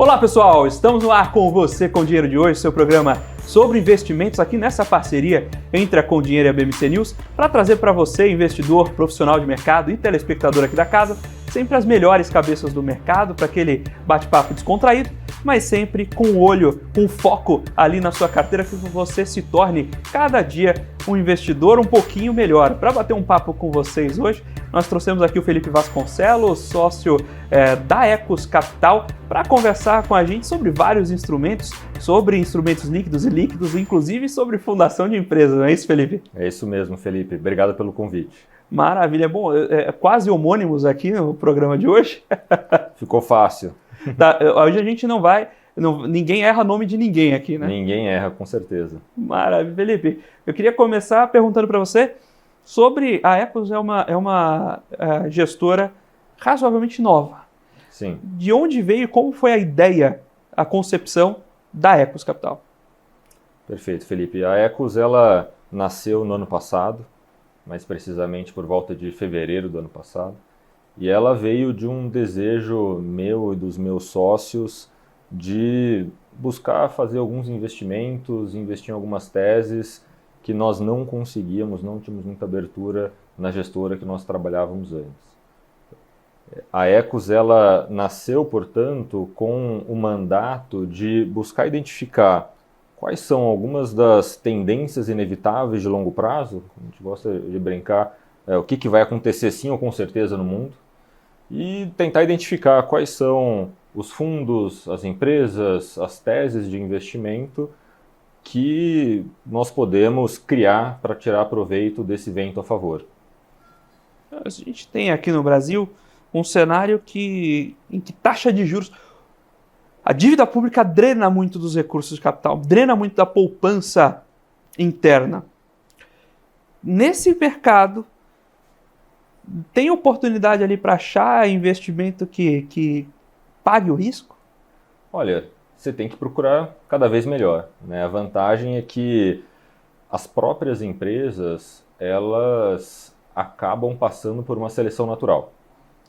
Olá pessoal, estamos no ar com você com o Dinheiro de Hoje, seu programa sobre investimentos aqui nessa parceria entre a Com Dinheiro e a BMC News, para trazer para você, investidor, profissional de mercado e telespectador aqui da casa, sempre as melhores cabeças do mercado para aquele bate-papo descontraído, mas sempre com olho, com foco ali na sua carteira, que você se torne cada dia um investidor um pouquinho melhor. Para bater um papo com vocês hoje, nós trouxemos aqui o Felipe Vasconcelos, sócio da Ecos Capital, para conversar com a gente sobre vários instrumentos, sobre instrumentos líquidos e líquidos, inclusive sobre fundação de empresas, não é isso, Felipe? É isso mesmo, Felipe. Obrigado pelo convite. Maravilha. Bom, quase homônimos aqui no programa de hoje. Ficou fácil. Tá, hoje a gente não vai... ninguém erra nome de ninguém aqui, né? Ninguém erra, com certeza. Maravilha. Felipe, eu queria começar perguntando para você sobre a Ecos é uma gestora razoavelmente nova. Sim. De onde veio e como foi a ideia, a concepção da Ecos Capital? Perfeito, Felipe. A Ecos, ela nasceu no ano passado, mais precisamente por volta de fevereiro do ano passado, e ela veio de um desejo meu e dos meus sócios de buscar fazer alguns investimentos, investir em algumas teses que nós não conseguíamos, não tínhamos muita abertura na gestora que nós trabalhávamos antes. A Ecos, ela nasceu, portanto, com o mandato de buscar identificar quais são algumas das tendências inevitáveis de longo prazo, a gente gosta de brincar, o que vai acontecer sim ou com certeza no mundo, e tentar identificar quais são os fundos, as empresas, as teses de investimento que nós podemos criar para tirar proveito desse vento a favor. A gente tem aqui no Brasil um cenário em que taxa de juros... A dívida pública drena muito dos recursos de capital, drena muito da poupança interna. Nesse mercado, tem oportunidade ali para achar investimento que pague o risco? Olha, você tem que procurar cada vez melhor, né? A vantagem é que as próprias empresas, elas acabam passando por uma seleção natural.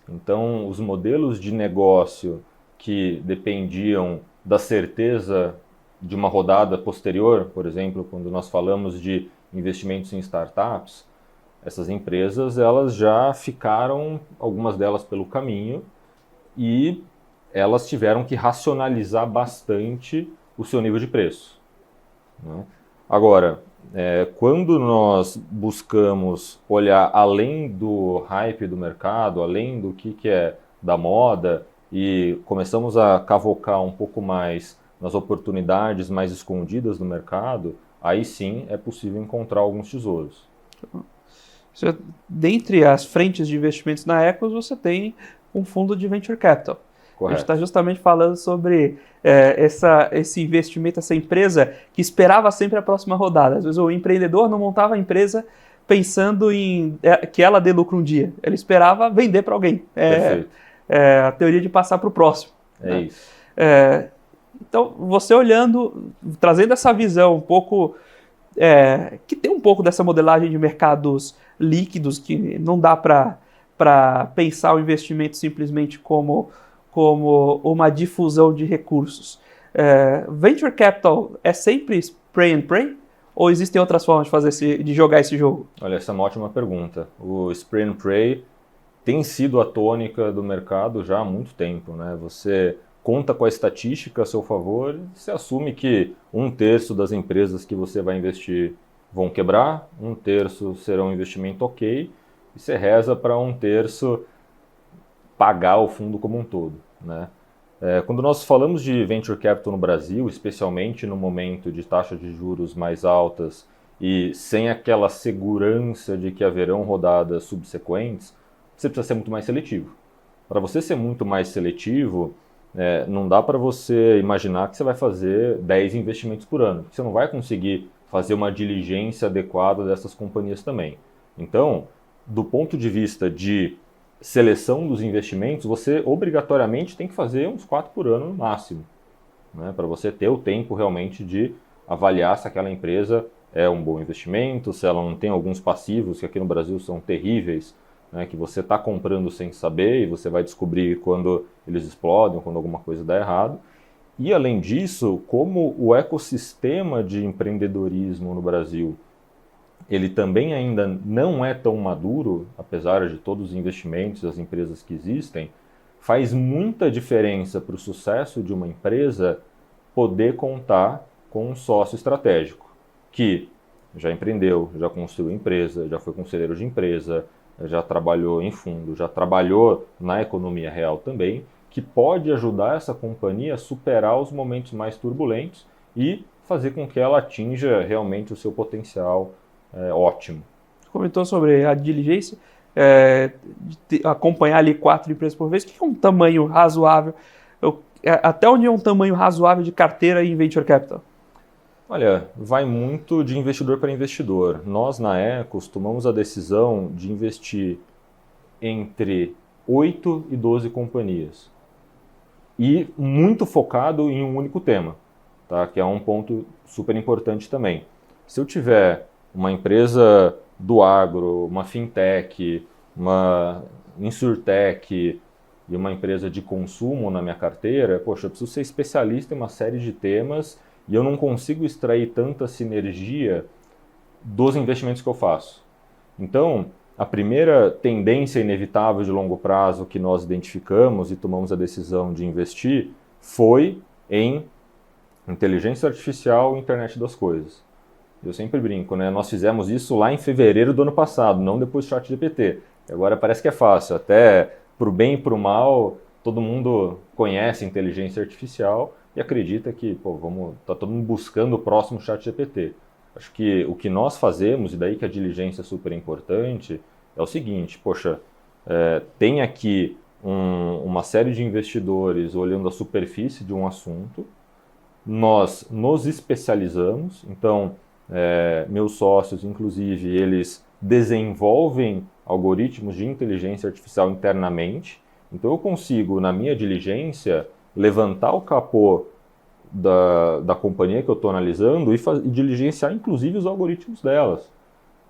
Então, os modelos de negócio que dependiam da certeza de uma rodada posterior, por exemplo, quando nós falamos de investimentos em startups, essas empresas elas já ficaram, algumas delas pelo caminho, e elas tiveram que racionalizar bastante o seu nível de preço, né? Agora, quando nós buscamos olhar além do hype do mercado, além do que é da moda, e começamos a cavocar um pouco mais nas oportunidades mais escondidas do mercado, aí sim é possível encontrar alguns tesouros. Dentre as frentes de investimentos na Ecos, você tem um fundo de Venture Capital. Correto. A gente está justamente falando sobre esse investimento, essa empresa que esperava sempre a próxima rodada. Às vezes o empreendedor não montava a empresa pensando em que ela dê lucro um dia. Ele esperava vender para alguém. Perfeito. A teoria de passar para o próximo. É isso. Então, você olhando, trazendo essa visão um pouco, que tem um pouco dessa modelagem de mercados líquidos, que não dá para pensar o investimento simplesmente como uma difusão de recursos. Venture Capital é sempre spray and pray? Ou existem outras formas de jogar esse jogo? Olha, essa é uma ótima pergunta. O spray and pray tem sido a tônica do mercado já há muito tempo, né? Você conta com a estatística a seu favor, você assume que 1/3 das empresas que você vai investir vão quebrar, 1/3 será um investimento ok, e você reza para 1/3 pagar o fundo como um todo, né? Quando nós falamos de Venture Capital no Brasil, especialmente no momento de taxas de juros mais altas e sem aquela segurança de que haverão rodadas subsequentes, você precisa ser muito mais seletivo. Para você ser muito mais seletivo, não dá para você imaginar que você vai fazer 10 investimentos por ano. Você não vai conseguir fazer uma diligência adequada dessas companhias também. Então, do ponto de vista de seleção dos investimentos, você obrigatoriamente tem que fazer uns 4 por ano no máximo, né? Para você ter o tempo realmente de avaliar se aquela empresa é um bom investimento, se ela não tem alguns passivos que aqui no Brasil são terríveis, né, que você está comprando sem saber e você vai descobrir quando eles explodem, quando alguma coisa dá errado. E, além disso, como o ecossistema de empreendedorismo no Brasil, ele também ainda não é tão maduro, apesar de todos os investimentos e as empresas que existem, faz muita diferença para o sucesso de uma empresa poder contar com um sócio estratégico, que já empreendeu, já construiu empresa, já foi conselheiro de empresa, já trabalhou em fundo, já trabalhou na economia real também, que pode ajudar essa companhia a superar os momentos mais turbulentos e fazer com que ela atinja realmente o seu potencial ótimo. Você comentou sobre a diligência, de acompanhar ali 4 empresas por vez. O que é um tamanho razoável? Até onde é um tamanho razoável de carteira em Venture Capital? Olha, vai muito de investidor para investidor. Nós, na Ecos, tomamos a decisão de investir entre 8 e 12 companhias. E muito focado em um único tema, tá? Que é um ponto super importante também. Se eu tiver uma empresa do agro, uma fintech, uma insurtech e uma empresa de consumo na minha carteira, poxa, eu preciso ser especialista em uma série de temas e eu não consigo extrair tanta sinergia dos investimentos que eu faço. Então, a primeira tendência inevitável de longo prazo que nós identificamos e tomamos a decisão de investir foi em inteligência artificial e internet das coisas. Eu sempre brinco, né? Nós fizemos isso lá em fevereiro do ano passado, não depois do ChatGPT. Agora parece que é fácil, até para o bem e para o mal, todo mundo conhece inteligência artificial e acredita que, tá todo mundo buscando o próximo ChatGPT. Acho que o que nós fazemos, e daí que a diligência é super importante, é o seguinte, poxa, tem aqui uma série de investidores olhando a superfície de um assunto, nós nos especializamos, então meus sócios, inclusive, eles desenvolvem algoritmos de inteligência artificial internamente, então eu consigo, na minha diligência, levantar o capô da companhia que eu estou analisando e diligenciar inclusive os algoritmos delas.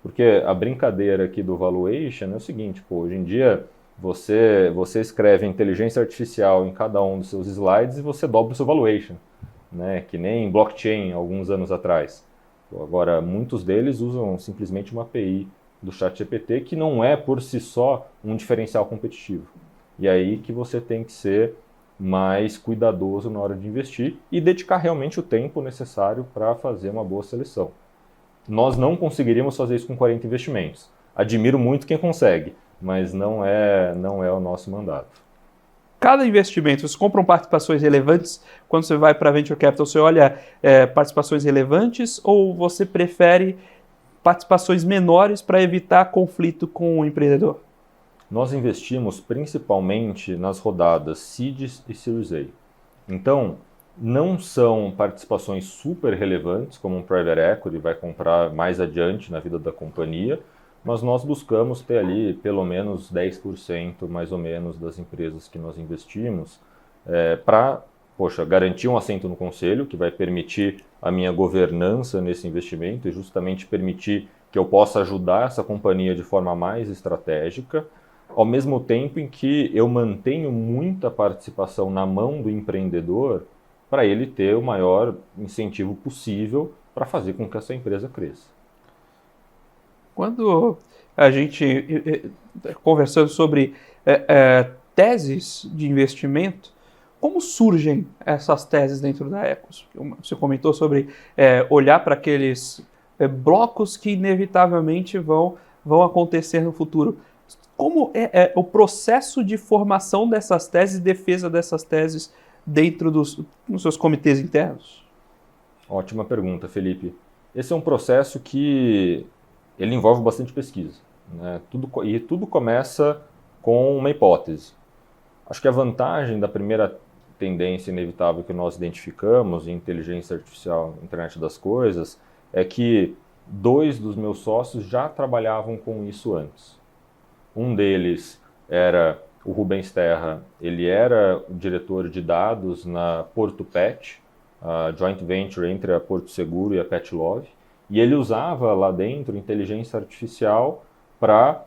Porque a brincadeira aqui do valuation é o seguinte, hoje em dia você escreve inteligência artificial em cada um dos seus slides e você dobra o seu valuation, né? Que nem blockchain alguns anos atrás. Agora, muitos deles usam simplesmente uma API do ChatGPT que não é por si só um diferencial competitivo. E aí que você tem que ser mais cuidadoso na hora de investir e dedicar realmente o tempo necessário para fazer uma boa seleção. Nós não conseguiríamos fazer isso com 40 investimentos. Admiro muito quem consegue, mas não é o nosso mandato. Cada investimento, vocês compram participações relevantes? Quando você vai para Venture Capital, você olha participações relevantes ou você prefere participações menores para evitar conflito com o empreendedor? Nós investimos principalmente nas rodadas Seed e Series A. Então, não são participações super relevantes, como um private equity vai comprar mais adiante na vida da companhia, mas nós buscamos ter ali pelo menos 10% mais ou menos das empresas que nós investimos para, garantir um assento no conselho, que vai permitir a minha governança nesse investimento e justamente permitir que eu possa ajudar essa companhia de forma mais estratégica, ao mesmo tempo em que eu mantenho muita participação na mão do empreendedor para ele ter o maior incentivo possível para fazer com que essa empresa cresça. Quando a gente conversando sobre teses de investimento, como surgem essas teses dentro da Ecos? Você comentou sobre olhar para aqueles blocos que inevitavelmente vão acontecer no futuro. Como é o processo de formação dessas teses e defesa dessas teses dentro dos seus comitês internos? Ótima pergunta, Felipe. Esse é um processo que ele envolve bastante pesquisa, né? Tudo começa com uma hipótese. Acho que a vantagem da primeira tendência inevitável que nós identificamos em inteligência artificial, internet das coisas, é que 2 dos meus sócios já trabalhavam com isso antes. Um deles era o Rubens Terra, ele era o diretor de dados na Porto Pet, a joint venture entre a Porto Seguro e a Pet Love, e ele usava lá dentro inteligência artificial para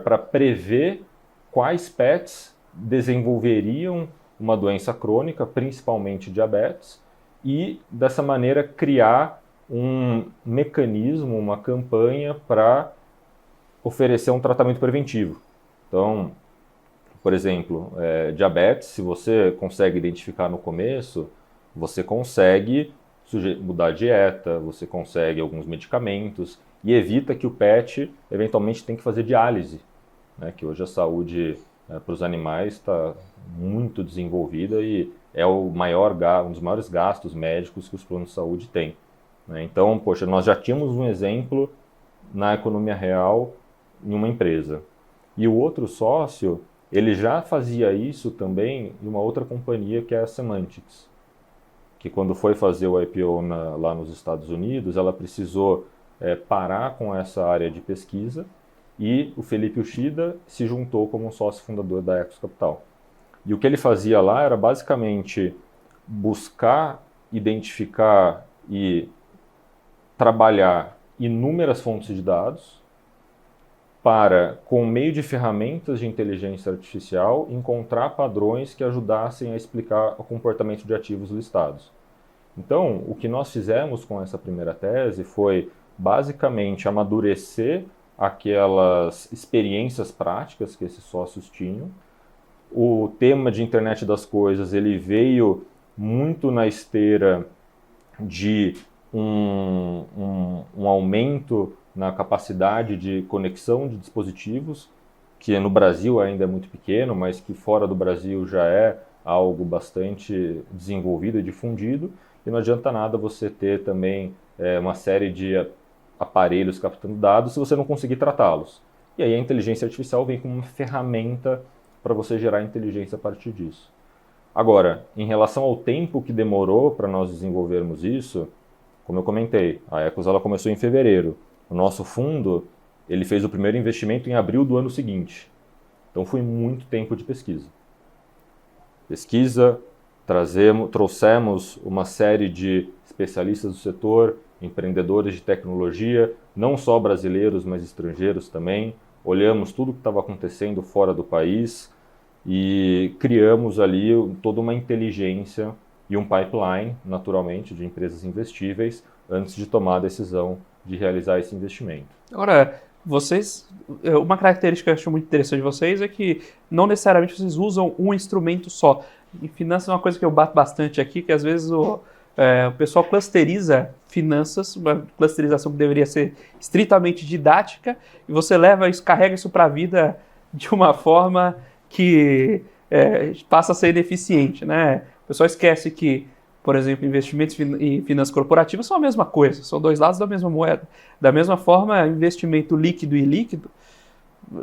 para prever quais pets desenvolveriam uma doença crônica, principalmente diabetes, e dessa maneira criar um mecanismo, uma campanha para oferecer um tratamento preventivo. Então, por exemplo, diabetes, se você consegue identificar no começo, você consegue mudar a dieta, você consegue alguns medicamentos e evita que o pet eventualmente tenha que fazer diálise, né? Que hoje a saúde para os animais está muito desenvolvida e é um dos maiores gastos médicos que os planos de saúde têm, né? Então, poxa, nós já tínhamos um exemplo na economia real em uma empresa. E o outro sócio, ele já fazia isso também em uma outra companhia que é a Semantics, que quando foi fazer o IPO lá nos Estados Unidos, ela precisou parar com essa área de pesquisa e o Felipe Uchida se juntou como um sócio fundador da Ecos Capital. E o que ele fazia lá era basicamente buscar, identificar e trabalhar inúmeras fontes de dados para, com meio de ferramentas de inteligência artificial, encontrar padrões que ajudassem a explicar o comportamento de ativos listados. Então, o que nós fizemos com essa primeira tese foi, basicamente, amadurecer aquelas experiências práticas que esses sócios tinham. O tema de internet das coisas, ele veio muito na esteira de um aumento na capacidade de conexão de dispositivos, que no Brasil ainda é muito pequeno, mas que fora do Brasil já é algo bastante desenvolvido e difundido, e não adianta nada você ter também uma série de aparelhos captando dados se você não conseguir tratá-los. E aí a inteligência artificial vem como uma ferramenta para você gerar inteligência a partir disso. Agora, em relação ao tempo que demorou para nós desenvolvermos isso, como eu comentei, a Ecos ela começou em fevereiro. O nosso fundo, ele fez o primeiro investimento em abril do ano seguinte. Então foi muito tempo de pesquisa. Trouxemos uma série de especialistas do setor, empreendedores de tecnologia, não só brasileiros, mas estrangeiros também. Olhamos tudo o que estava acontecendo fora do país e criamos ali toda uma inteligência e um pipeline, naturalmente, de empresas investíveis antes de tomar a decisão de realizar esse investimento. Agora, uma característica que eu acho muito interessante de vocês é que não necessariamente vocês usam um instrumento só. Em finanças é uma coisa que eu bato bastante aqui, que às vezes o pessoal clusteriza finanças, uma clusterização que deveria ser estritamente didática, e você carrega isso para a vida de uma forma que passa a ser ineficiente, né? O pessoal esquece que, por exemplo, investimentos e finanças corporativas são a mesma coisa, são dois lados da mesma moeda. Da mesma forma, investimento líquido e ilíquido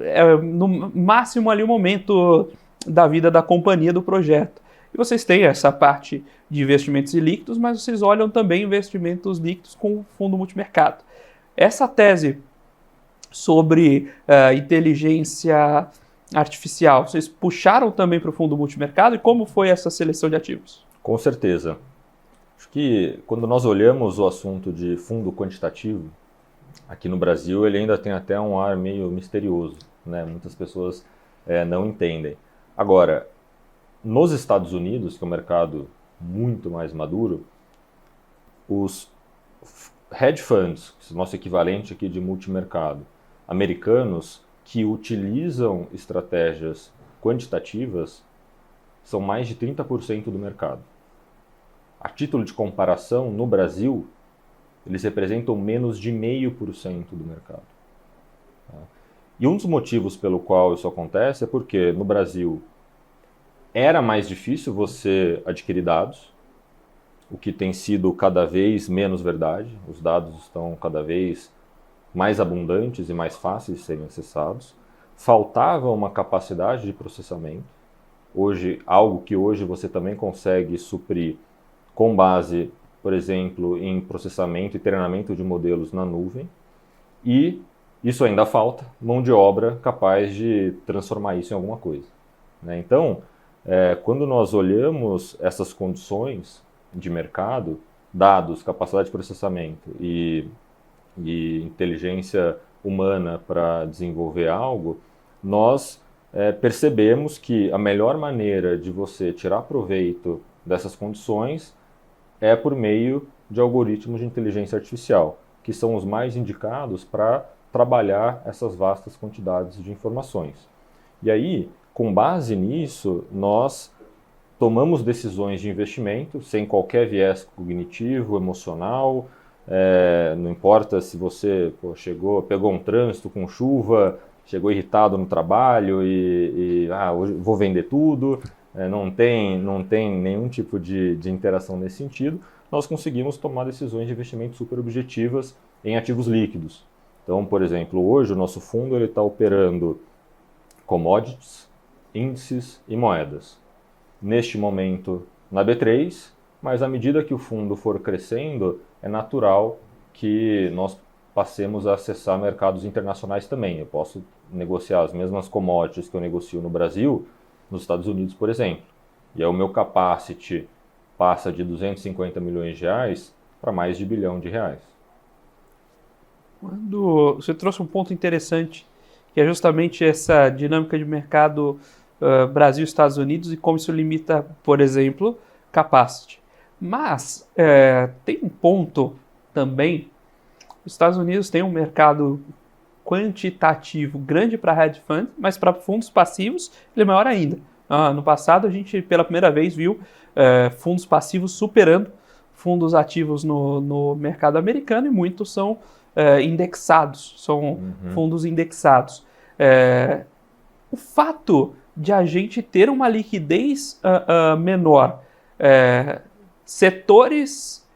é no máximo ali o momento da vida da companhia, do projeto. E vocês têm essa parte de investimentos ilíquidos, mas vocês olham também investimentos líquidos com o fundo multimercado. Essa tese sobre inteligência artificial, vocês puxaram também para o fundo multimercado? E como foi essa seleção de ativos? Com certeza. Acho que quando nós olhamos o assunto de fundo quantitativo, aqui no Brasil ele ainda tem até um ar meio misterioso, né? Muitas pessoas não entendem. Agora, nos Estados Unidos, que é um mercado muito mais maduro, os hedge funds, nosso equivalente aqui de multimercado, americanos, que utilizam estratégias quantitativas, são mais de 30% do mercado. A título de comparação, no Brasil, eles representam menos de 0,5% do mercado. E um dos motivos pelo qual isso acontece é porque no Brasil era mais difícil você adquirir dados, o que tem sido cada vez menos verdade. Os dados estão cada vez mais abundantes e mais fáceis de serem acessados. Faltava uma capacidade de processamento. Algo que hoje você também consegue suprir com base, por exemplo, em processamento e treinamento de modelos na nuvem. E isso ainda falta mão de obra capaz de transformar isso em alguma coisa, né? Então, quando nós olhamos essas condições de mercado, dados, capacidade de processamento e inteligência humana para desenvolver algo, nós percebemos que a melhor maneira de você tirar proveito dessas condições é por meio de algoritmos de inteligência artificial, que são os mais indicados para trabalhar essas vastas quantidades de informações. E aí, com base nisso, nós tomamos decisões de investimento sem qualquer viés cognitivo, emocional. Não importa se você pegou um trânsito com chuva, chegou irritado no trabalho hoje vou vender tudo. Não tem nenhum tipo de interação nesse sentido. Nós conseguimos tomar decisões de investimento super objetivas em ativos líquidos. Então, por exemplo, hoje o nosso fundo está operando commodities, índices e moedas. Neste momento na B3, mas à medida que o fundo for crescendo, é natural que nós passemos a acessar mercados internacionais também. Eu posso negociar as mesmas commodities que eu negocio no Brasil, nos Estados Unidos, por exemplo. E aí o meu capacity passa de 250 milhões de reais para mais de R$ 1 bilhão. Quando você trouxe um ponto interessante, que é justamente essa dinâmica de mercado Brasil e Estados Unidos e como isso limita, por exemplo, capacity. Mas tem um ponto também, os Estados Unidos têm um mercado quantitativo grande para hedge fund, mas para fundos passivos ele é maior ainda. No passado a gente pela primeira vez viu fundos passivos superando fundos ativos no mercado americano e muitos são indexados, são fundos indexados. O fato de a gente ter uma liquidez menor, setores,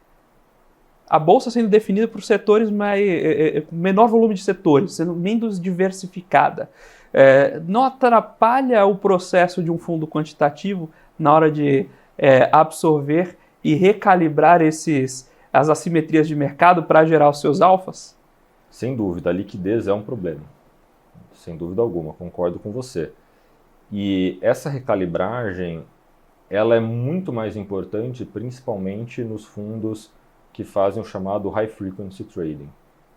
a bolsa sendo definida por setores menor volume de setores, sendo menos diversificada, não atrapalha o processo de um fundo quantitativo na hora de absorver e recalibrar as assimetrias de mercado para gerar os seus alfas? Sem dúvida, a liquidez é um problema. Sem dúvida alguma, concordo com você. E essa recalibragem, ela é muito mais importante, principalmente nos fundos que fazem o chamado High Frequency Trading,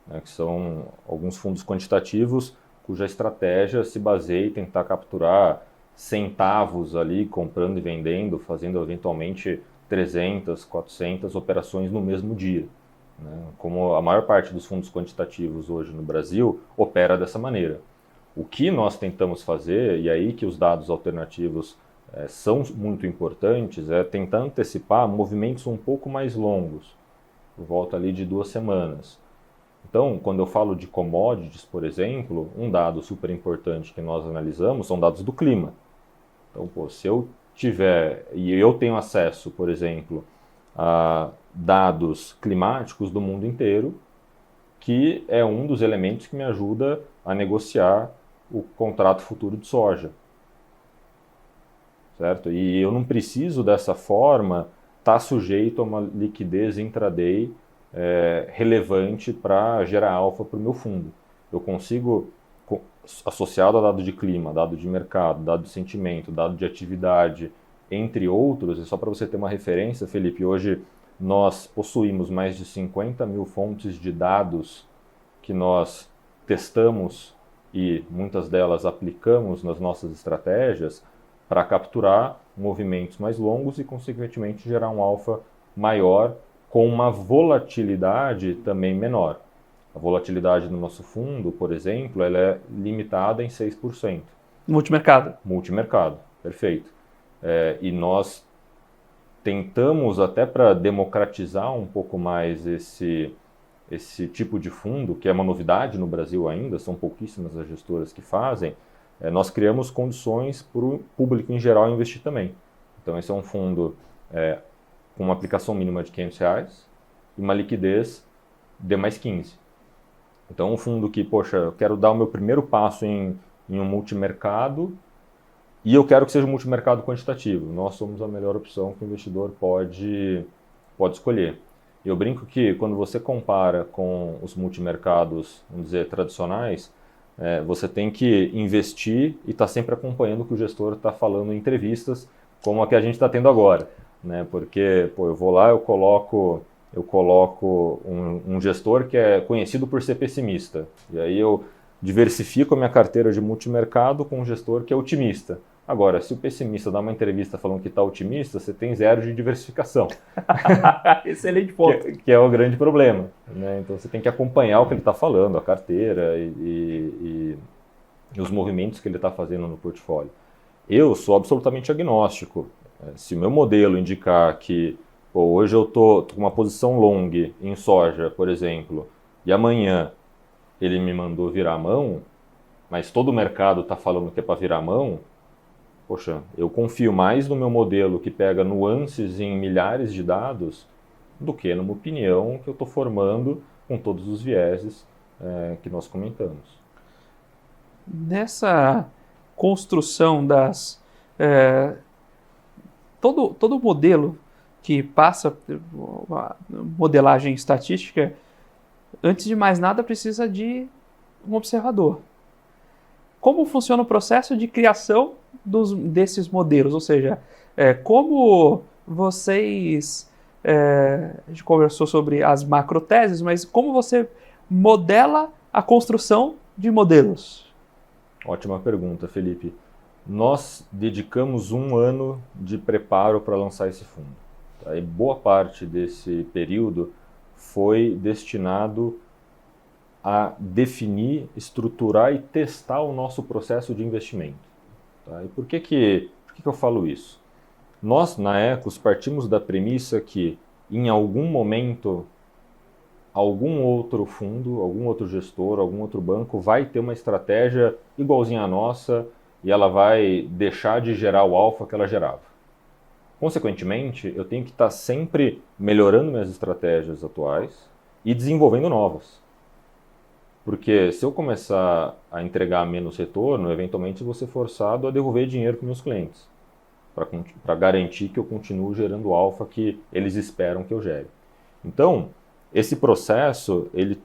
né, que são alguns fundos quantitativos cuja estratégia se baseia em tentar capturar centavos ali, comprando e vendendo, fazendo eventualmente 300, 400 operações no mesmo dia. Né? Como a maior parte dos fundos quantitativos hoje no Brasil opera dessa maneira. O que nós tentamos fazer, e aí que os dados alternativos são muito importantes, é tentar antecipar movimentos um pouco mais longos, por volta ali de 2 semanas. Então, quando eu falo de commodities, por exemplo, um dado super importante que nós analisamos são dados do clima. Então, se eu tiver, e eu tenho acesso, por exemplo, a dados climáticos do mundo inteiro, que é um dos elementos que me ajuda a negociar o contrato futuro de soja. Certo? E eu não preciso, dessa forma, estar sujeito a uma liquidez intraday relevante para gerar alfa para o meu fundo. Eu consigo, associado a dado de clima, dado de mercado, dado de sentimento, dado de atividade, entre outros, e só para você ter uma referência, Felipe, hoje nós possuímos mais de 50 mil fontes de dados que nós testamos e muitas delas aplicamos nas nossas estratégias para capturar movimentos mais longos e, consequentemente, gerar um alfa maior com uma volatilidade também menor. A volatilidade do nosso fundo, por exemplo, ela é limitada em 6%. Multimercado. Multimercado, perfeito. E nós tentamos, até para democratizar um pouco mais esse tipo de fundo, que é uma novidade no Brasil ainda, são pouquíssimas as gestoras que fazem, nós criamos condições para o público em geral investir também. Então esse é um fundo com uma aplicação mínima de R$500 e uma liquidez D mais 15. Então um fundo que, eu quero dar o meu primeiro passo em um multimercado e eu quero que seja um multimercado quantitativo. Nós somos a melhor opção que o investidor pode escolher. Eu brinco que quando você compara com os multimercados, vamos dizer, tradicionais, você tem que investir e estar sempre acompanhando o que o gestor está falando em entrevistas, como a que a gente está tendo agora. Né? Porque eu vou lá, eu coloco um gestor que é conhecido por ser pessimista. E aí eu diversifico a minha carteira de multimercado com um gestor que é otimista. Agora, se o pessimista dá uma entrevista falando que está otimista, você tem zero de diversificação. Excelente ponto. Que é o grande problema, né? Então você tem que acompanhar o que ele está falando, a carteira e os movimentos que ele está fazendo no portfólio. Eu sou absolutamente agnóstico. Se o meu modelo indicar que hoje eu estou com uma posição long em soja, por exemplo, e amanhã ele me mandou virar a mão, mas todo o mercado está falando que é para virar a mão, poxa, eu confio mais no meu modelo que pega nuances em milhares de dados do que numa opinião que eu estou formando com todos os vieses que nós comentamos. Nessa construção das... todo modelo que passa uma modelagem estatística, antes de mais nada, precisa de um observador. Como funciona o processo de criação desses modelos? Ou seja, como vocês... a gente conversou sobre as macroteses, mas como você modela a construção de modelos? Ótima pergunta, Felipe. Nós dedicamos 1 ano de preparo para lançar esse fundo. Tá? E boa parte desse período foi destinado a definir, estruturar e testar o nosso processo de investimento. Tá? E por que eu falo isso? Nós, na Ecos, partimos da premissa que, em algum momento, algum outro fundo, algum outro gestor, algum outro banco vai ter uma estratégia igualzinha à nossa e ela vai deixar de gerar o alfa que ela gerava. Consequentemente, eu tenho que estar sempre melhorando minhas estratégias atuais e desenvolvendo novas. Porque se eu começar a entregar menos retorno, eventualmente vou ser forçado a devolver dinheiro para meus clientes, para garantir que eu continuo gerando o alfa que eles esperam que eu gere. Então, esse processo ele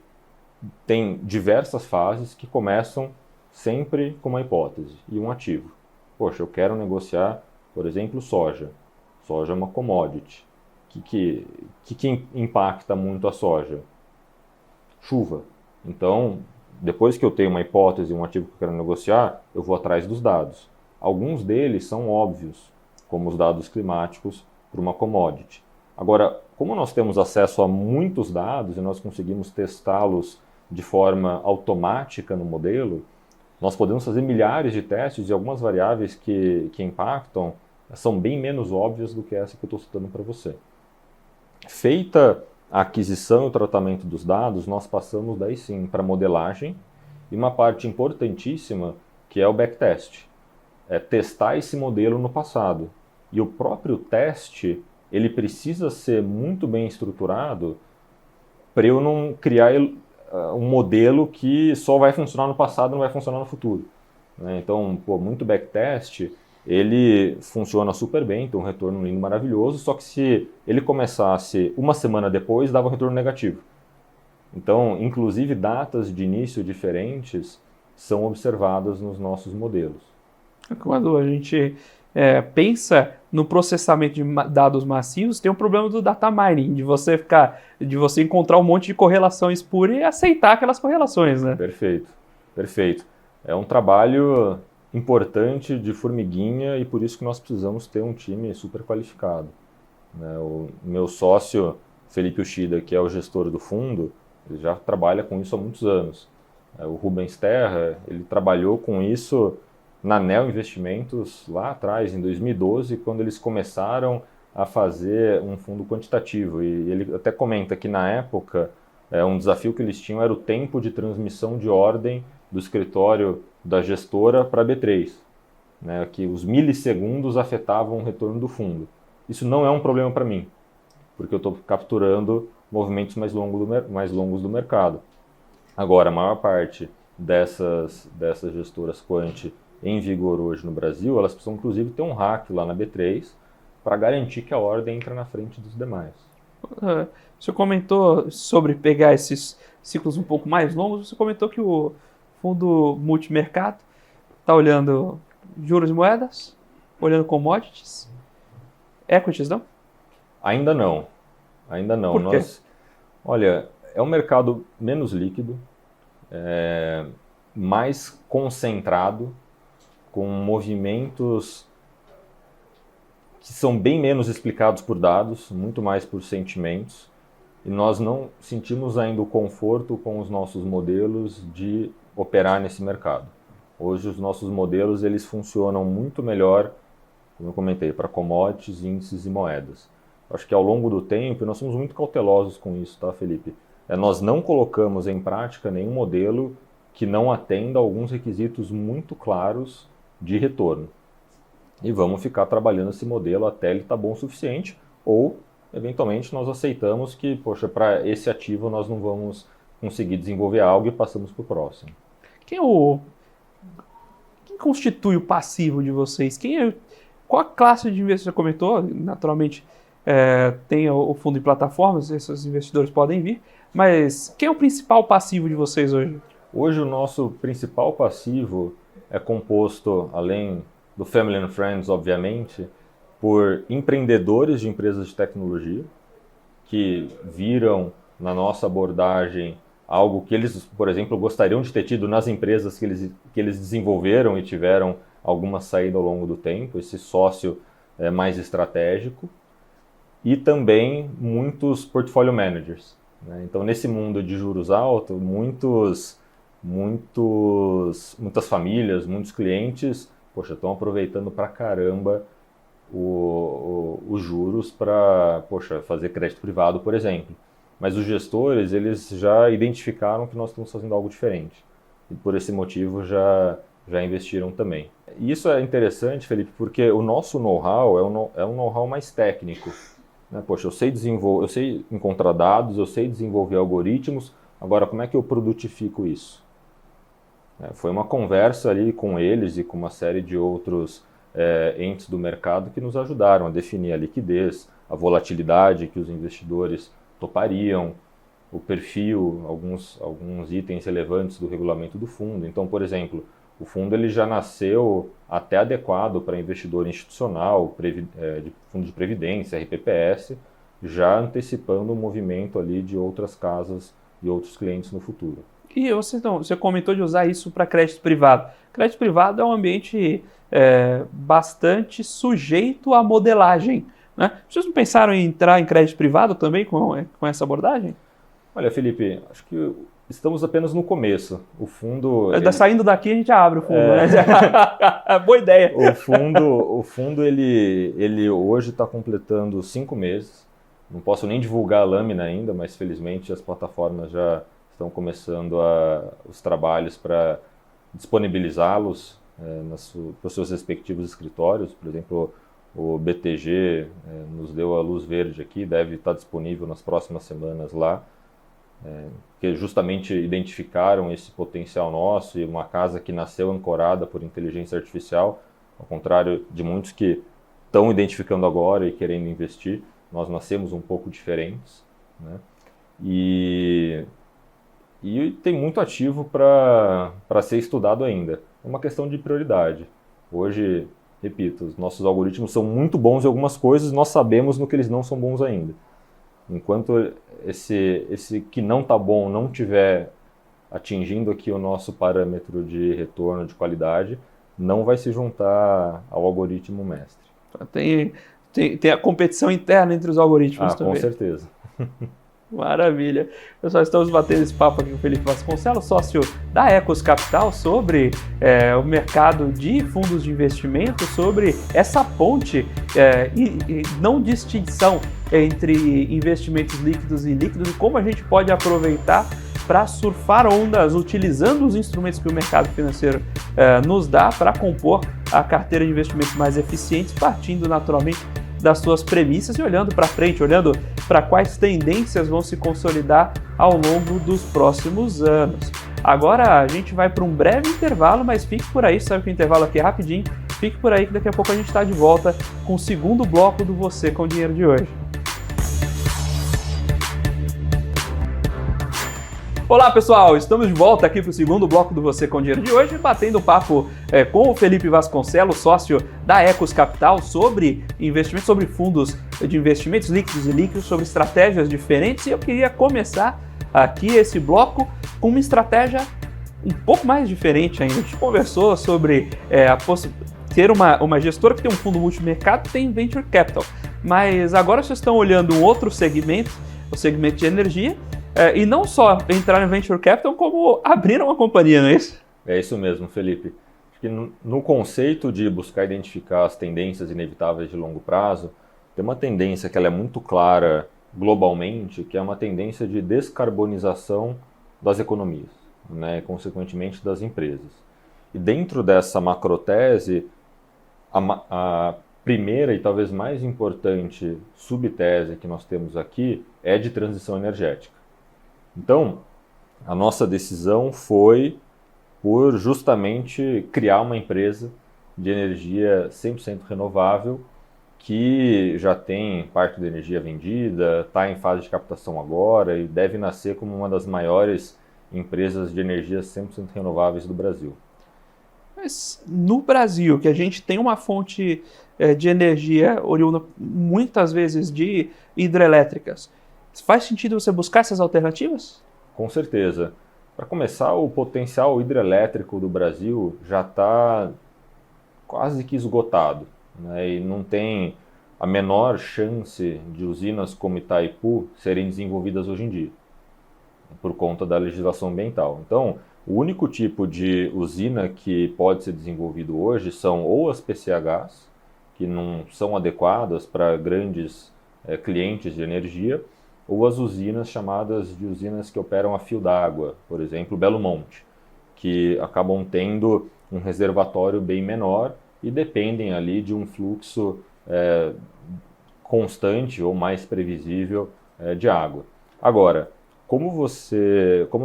tem diversas fases que começam sempre com uma hipótese e um ativo. Poxa, eu quero negociar, por exemplo, soja. Soja é uma commodity. O que impacta muito a soja? Chuva. Então, depois que eu tenho uma hipótese e um ativo que eu quero negociar, eu vou atrás dos dados. Alguns deles são óbvios, como os dados climáticos para uma commodity. Agora, como nós temos acesso a muitos dados e nós conseguimos testá-los de forma automática no modelo, nós podemos fazer milhares de testes e algumas variáveis que impactam são bem menos óbvias do que essa que eu estou citando para você. Feita a aquisição e o tratamento dos dados, nós passamos daí sim para modelagem e uma parte importantíssima que é o backtest. É testar esse modelo no passado. E o próprio teste, ele precisa ser muito bem estruturado para eu não criar um modelo que só vai funcionar no passado e não vai funcionar no futuro. Né? Então, muito backtest, ele funciona super bem, tem um retorno lindo, maravilhoso, só que se ele começasse uma semana depois, dava um retorno negativo. Então, inclusive, datas de início diferentes são observadas nos nossos modelos. Quando a gente pensa no processamento de dados massivos, tem um problema do data mining, de você encontrar um monte de correlações puras e aceitar aquelas correlações, né? Perfeito, perfeito. É um trabalho importante de formiguinha e por isso que nós precisamos ter um time super qualificado. Né? O meu sócio, Felipe Uchida, que é o gestor do fundo, ele já trabalha com isso há muitos anos. O Rubens Terra, ele trabalhou com isso na Neo Investimentos lá atrás, em 2012, quando eles começaram a fazer um fundo quantitativo. E ele até comenta que na época, um desafio que eles tinham era o tempo de transmissão de ordem do escritório da gestora para a B3, né, que os milissegundos afetavam o retorno do fundo. Isso não é um problema para mim, porque eu estou capturando movimentos mais longos do mercado. Agora, a maior parte dessas gestoras quant em vigor hoje no Brasil, elas precisam inclusive ter um hack lá na B3 para garantir que a ordem entra na frente dos demais. O senhor comentou sobre pegar esses ciclos um pouco mais longos, você comentou que o fundo multimercado está olhando juros e moedas, olhando commodities, equities, não? Ainda não. Ainda não. Por quê? Olha, é um mercado menos líquido. mais concentrado, com movimentos que são bem menos explicados por dados, muito mais por sentimentos, e nós não sentimos ainda o conforto com os nossos modelos de operar nesse mercado. Hoje os nossos modelos eles funcionam muito melhor, como eu comentei, para commodities, índices e moedas. Acho que ao longo do tempo, nós somos muito cautelosos com isso, tá, Felipe? Nós não colocamos em prática nenhum modelo que não atenda a alguns requisitos muito claros de retorno. E vamos ficar trabalhando esse modelo até ele estar bom o suficiente, ou, eventualmente, nós aceitamos que, poxa, para esse ativo nós não vamos conseguir desenvolver algo e passamos para o próximo. Quem constitui o passivo de vocês? Qual a classe de investidor? Você comentou, naturalmente, tem o fundo em plataformas, esses investidores podem vir, mas quem é o principal passivo de vocês hoje? Hoje o nosso principal passivo é composto, além do Family and Friends, obviamente, por empreendedores de empresas de tecnologia que viram na nossa abordagem algo que eles, por exemplo, gostariam de ter tido nas empresas que eles desenvolveram e tiveram alguma saída ao longo do tempo, esse sócio mais estratégico, e também muitos portfolio managers, né? Então, nesse mundo de juros altos, muitas famílias, muitos clientes, poxa, estão aproveitando pra caramba os juros para, fazer crédito privado, por exemplo. Mas os gestores, eles já identificaram que nós estamos fazendo algo diferente. E por esse motivo já investiram também. E isso é interessante, Felipe, porque o nosso know-how é um know-how mais técnico, né? Poxa, eu sei encontrar dados, eu sei desenvolver algoritmos, agora como é que eu produtifico isso? Foi uma conversa ali com eles e com uma série de outros entes do mercado que nos ajudaram a definir a liquidez, a volatilidade que os investidores topariam, o perfil, alguns itens relevantes do regulamento do fundo. Então, por exemplo, o fundo ele já nasceu até adequado para investidor institucional, de fundo de previdência, RPPS, já antecipando o movimento ali de outras casas e outros clientes no futuro. E você comentou de usar isso para crédito privado. Crédito privado é um ambiente bastante sujeito à modelagem, né? Vocês não pensaram em entrar em crédito privado também com essa abordagem? Olha, Felipe, acho que estamos apenas no começo. O fundo... Saindo daqui a gente abre o fundo, né? Boa ideia. O fundo ele hoje está completando 5 meses. Não posso nem divulgar a lâmina ainda, mas felizmente as plataformas já estão começando os trabalhos para disponibilizá-los para os seus respectivos escritórios. Por exemplo, o BTG nos deu a luz verde aqui, deve estar disponível nas próximas semanas lá, que justamente identificaram esse potencial nosso e uma casa que nasceu ancorada por inteligência artificial, ao contrário de muitos que estão identificando agora e querendo investir. Nós nascemos um pouco diferentes, né? E tem muito ativo para ser estudado ainda. É uma questão de prioridade. Hoje, repito, os nossos algoritmos são muito bons em algumas coisas, nós sabemos no que eles não são bons ainda. Enquanto esse que não está bom não estiver atingindo aqui o nosso parâmetro de retorno de qualidade, não vai se juntar ao algoritmo mestre. Tem a competição interna entre os algoritmos também. Com certeza. Maravilha. Pessoal, estamos batendo esse papo aqui com o Felipe Vasconcelos, sócio da Ecos Capital, sobre o mercado de fundos de investimento, sobre essa ponte e não distinção entre investimentos líquidos e ilíquidos e como a gente pode aproveitar para surfar ondas utilizando os instrumentos que o mercado financeiro nos dá para compor a carteira de investimentos mais eficientes, partindo naturalmente das suas premissas e olhando para frente, olhando para quais tendências vão se consolidar ao longo dos próximos anos. Agora a gente vai para um breve intervalo, mas fique por aí, sabe que o intervalo aqui é rapidinho, fique por aí que daqui a pouco a gente está de volta com o segundo bloco do Você com Dinheiro de hoje. Olá pessoal, estamos de volta aqui para o segundo bloco do Você com Dinheiro de hoje, batendo papo com o Felipe Vasconcelos, sócio da Ecos Capital, sobre investimentos, sobre fundos de investimentos líquidos e ilíquidos, sobre estratégias diferentes. E eu queria começar aqui esse bloco com uma estratégia um pouco mais diferente ainda. A gente conversou sobre ter uma gestora que tem um fundo multimercado e tem venture capital. Mas agora vocês estão olhando um outro segmento, o segmento de energia, e não só entraram em venture capital, como abriram uma companhia, não é isso? É isso mesmo, Felipe. Acho que no conceito de buscar identificar as tendências inevitáveis de longo prazo, tem uma tendência que ela é muito clara globalmente, que é uma tendência de descarbonização das economias, né, e consequentemente das empresas. E dentro dessa macrotese, a primeira e talvez mais importante subtese que nós temos aqui é de transição energética. Então, a nossa decisão foi por justamente criar uma empresa de energia 100% renovável que já tem parte da energia vendida, está em fase de captação agora e deve nascer como uma das maiores empresas de energia 100% renováveis do Brasil. Mas no Brasil, que a gente tem uma fonte de energia oriunda muitas vezes de hidrelétricas, faz sentido você buscar essas alternativas? Com certeza. Para começar, o potencial hidrelétrico do Brasil já está quase que esgotado, né? E não tem a menor chance de usinas como Itaipu serem desenvolvidas hoje em dia, por conta da legislação ambiental. Então, o único tipo de usina que pode ser desenvolvido hoje são ou as PCHs, que não são adequadas para grandes clientes de energia, ou as usinas chamadas de usinas que operam a fio d'água, por exemplo, Belo Monte, que acabam tendo um reservatório bem menor e dependem ali de um fluxo constante ou mais previsível de água. Agora, como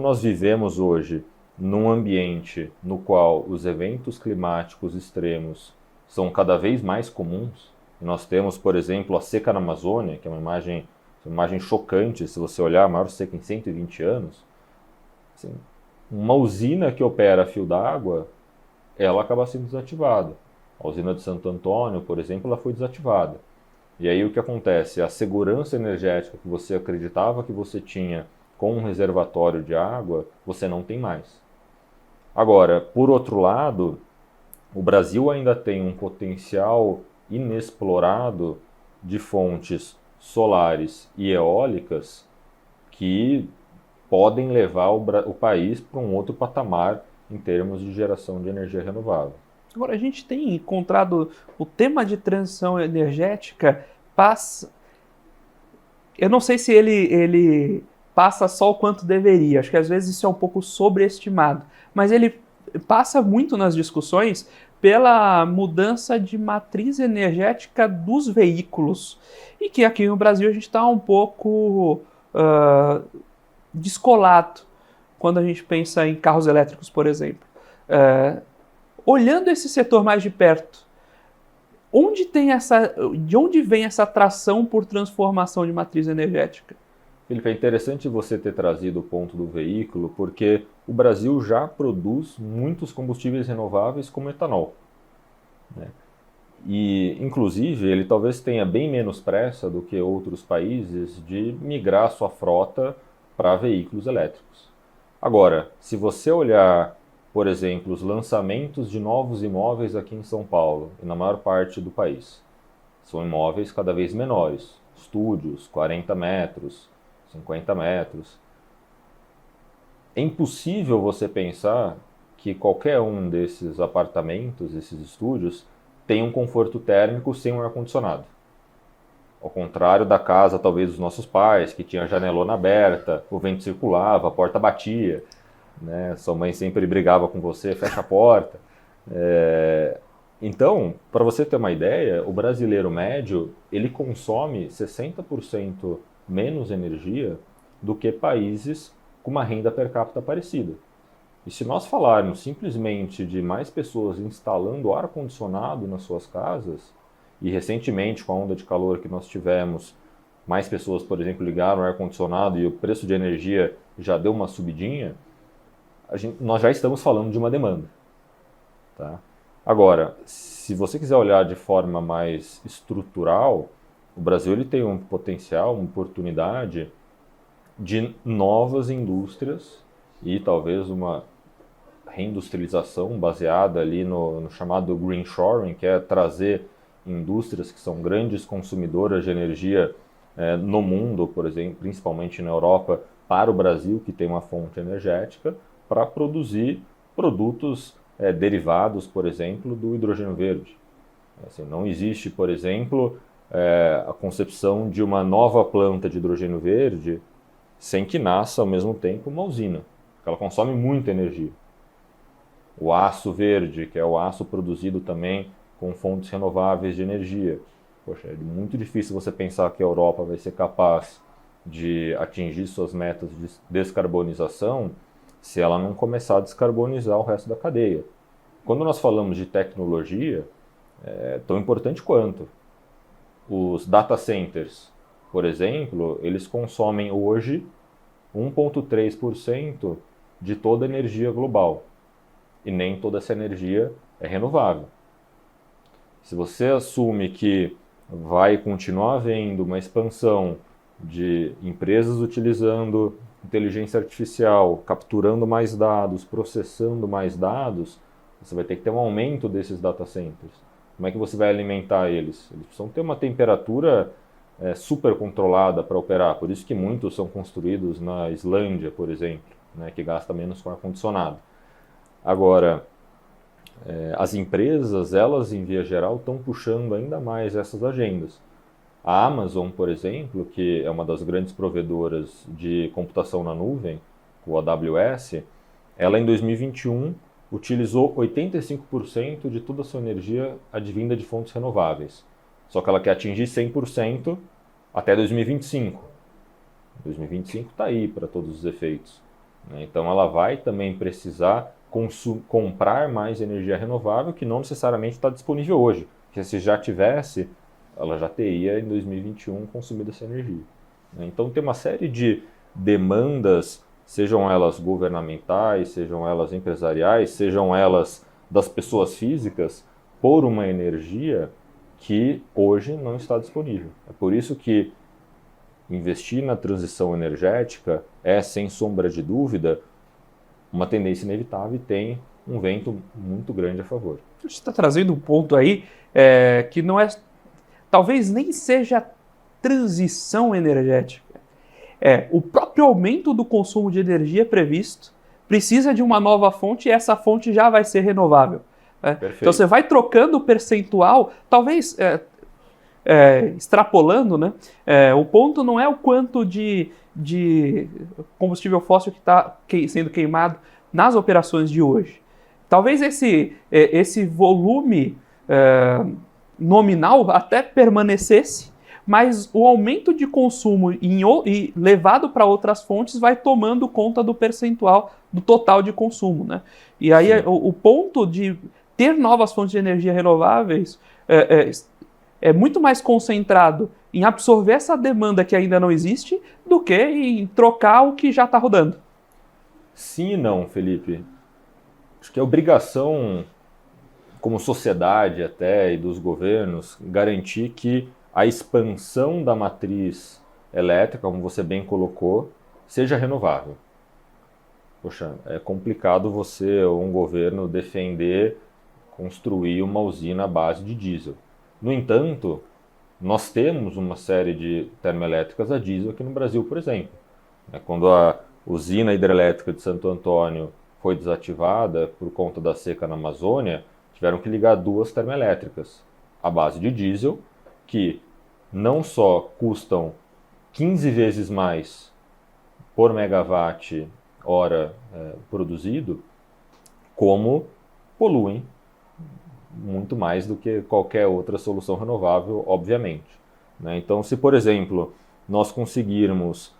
nós vivemos hoje num ambiente no qual os eventos climáticos extremos são cada vez mais comuns, nós temos, por exemplo, a seca na Amazônia, que é uma imagem chocante, se você olhar, a maior seca em 120 anos, assim, uma usina que opera a fio d'água, ela acaba sendo desativada. A usina de Santo Antônio, por exemplo, ela foi desativada. E aí o que acontece? A segurança energética que você acreditava que você tinha com um reservatório de água, você não tem mais. Agora, por outro lado, o Brasil ainda tem um potencial inexplorado de fontes solares e eólicas que podem levar o país para um outro patamar em termos de geração de energia renovável. Agora, a gente tem encontrado o tema de transição energética passa... Eu não sei se ele passa só o quanto deveria, acho que às vezes isso é um pouco sobreestimado, mas ele passa muito nas discussões pela mudança de matriz energética dos veículos. E que aqui no Brasil a gente está um pouco descolado quando a gente pensa em carros elétricos, por exemplo. Olhando esse setor mais de perto, de onde vem essa atração por transformação de matriz energética? Felipe, é interessante você ter trazido o ponto do veículo, porque o Brasil já produz muitos combustíveis renováveis como etanol, né? E, inclusive, ele talvez tenha bem menos pressa do que outros países de migrar sua frota para veículos elétricos. Agora, se você olhar, por exemplo, os lançamentos de novos imóveis aqui em São Paulo e na maior parte do país, são imóveis cada vez menores, estúdios, 40 metros, 50 metros. É impossível você pensar que qualquer um desses apartamentos, esses estúdios, tem um conforto térmico sem um ar-condicionado. Ao contrário da casa, talvez, dos nossos pais, que tinha a janelona aberta, o vento circulava, a porta batia, né? Sua mãe sempre brigava com você, fecha a porta. Então, para você ter uma ideia, o brasileiro médio, ele consome 60% menos energia do que países com uma renda per capita parecida. E se nós falarmos simplesmente de mais pessoas instalando ar-condicionado nas suas casas, e recentemente com a onda de calor que nós tivemos, mais pessoas, por exemplo, ligaram o ar-condicionado e o preço de energia já deu uma subidinha, nós já estamos falando de uma demanda. Tá? Agora, se você quiser olhar de forma mais estrutural, o Brasil ele tem um potencial, uma oportunidade de novas indústrias e talvez uma reindustrialização baseada ali no chamado green shoring, que é trazer indústrias que são grandes consumidoras de energia no mundo, por exemplo, principalmente na Europa, para o Brasil, que tem uma fonte energética, para produzir produtos derivados, por exemplo, do hidrogênio verde. Assim, não existe, por exemplo, a concepção de uma nova planta de hidrogênio verde sem que nasça, ao mesmo tempo, uma usina, porque ela consome muita energia. O aço verde, que é o aço produzido também com fontes renováveis de energia. Poxa, é muito difícil você pensar que a Europa vai ser capaz de atingir suas metas de descarbonização se ela não começar a descarbonizar o resto da cadeia. Quando nós falamos de tecnologia, é tão importante quanto. Os data centers, por exemplo, eles consomem hoje 1,3% de toda a energia global. E nem toda essa energia é renovável. Se você assume que vai continuar havendo uma expansão de empresas utilizando inteligência artificial, capturando mais dados, processando mais dados, você vai ter que ter um aumento desses data centers. Como é que você vai alimentar eles? Eles precisam ter uma temperatura super controlada para operar. Por isso que muitos são construídos na Islândia, por exemplo, né, que gasta menos com ar-condicionado. Agora, as empresas, elas em via geral, estão puxando ainda mais essas agendas. A Amazon, por exemplo, que é uma das grandes provedoras de computação na nuvem, o AWS, ela em 2021 utilizou 85% de toda a sua energia advinda de fontes renováveis. Só que ela quer atingir 100% até 2025. 2025 está aí para todos os efeitos, né? Então ela vai também precisar comprar mais energia renovável que não necessariamente está disponível hoje. Porque se já tivesse, ela já teria em 2021 consumido essa energia, né? Então tem uma série de demandas, sejam elas governamentais, sejam elas empresariais, sejam elas das pessoas físicas, por uma energia que hoje não está disponível. É por isso que investir na transição energética é, sem sombra de dúvida, uma tendência inevitável e tem um vento muito grande a favor. Você está trazendo um ponto aí que não é, talvez nem seja transição energética. O próprio aumento do consumo de energia previsto precisa de uma nova fonte e essa fonte já vai ser renovável. Então você vai trocando o percentual, talvez extrapolando, né? O ponto não é o quanto de combustível fóssil que está sendo queimado nas operações de hoje. Talvez esse volume nominal até permanecesse, mas o aumento de consumo e levado para outras fontes vai tomando conta do percentual do total de consumo, né? E aí o ponto de ter novas fontes de energia renováveis é muito mais concentrado em absorver essa demanda que ainda não existe do que em trocar o que já está rodando. Sim e não, Felipe. Acho que é obrigação, como sociedade até, e dos governos, garantir que a expansão da matriz elétrica, como você bem colocou, seja renovável. Poxa, é complicado você, ou um governo, defender construir uma usina à base de diesel. No entanto, nós temos uma série de termoelétricas a diesel aqui no Brasil, por exemplo. Quando a usina hidrelétrica de Santo Antônio foi desativada por conta da seca na Amazônia, tiveram que ligar 2 termoelétricas à base de diesel, que não só custam 15 vezes mais por megawatt hora produzido, como poluem muito mais do que qualquer outra solução renovável, obviamente, né? Então, se, por exemplo, nós conseguirmos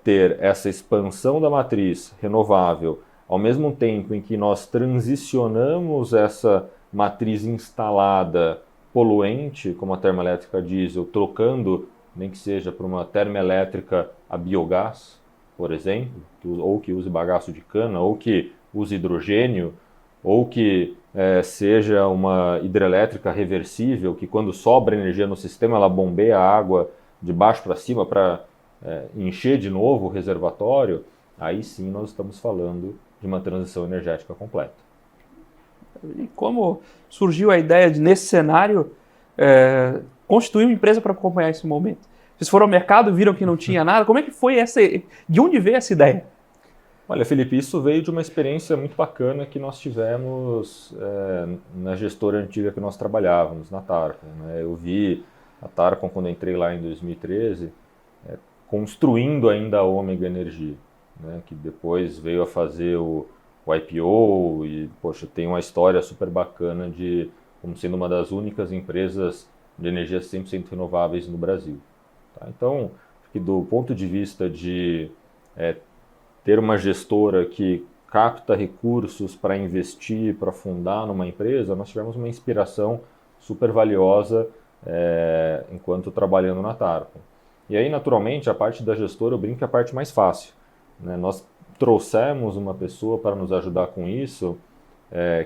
ter essa expansão da matriz renovável, ao mesmo tempo em que nós transicionamos essa matriz instalada poluente, como a termoelétrica diesel, trocando, nem que seja por uma termoelétrica a biogás, por exemplo, ou que use bagaço de cana, ou que use hidrogênio, ou que seja uma hidrelétrica reversível, que quando sobra energia no sistema, ela bombeia a água de baixo para cima para encher de novo o reservatório, aí sim nós estamos falando de uma transição energética completa. E como surgiu a ideia de, nesse cenário, constituir uma empresa para acompanhar esse momento? Vocês foram ao mercado, viram que não tinha nada, como é que foi de onde veio essa ideia? Olha, Felipe, isso veio de uma experiência muito bacana que nós tivemos na gestora antiga que nós trabalhávamos, na Tarcon, né? Eu vi a Tarcon, quando eu entrei lá em 2013, construindo ainda a Ômega Energia, né? Que depois veio a fazer o IPO e, poxa, tem uma história super bacana de como sendo uma das únicas empresas de energias 100% renováveis no Brasil. Tá? Então, acho que do ponto de vista de ter uma gestora que capta recursos para investir, para fundar numa empresa, nós tivemos uma inspiração super valiosa enquanto trabalhando na Tarcon. E aí, naturalmente, a parte da gestora, eu brinco que é a parte mais fácil, né? Nós trouxemos uma pessoa para nos ajudar com isso,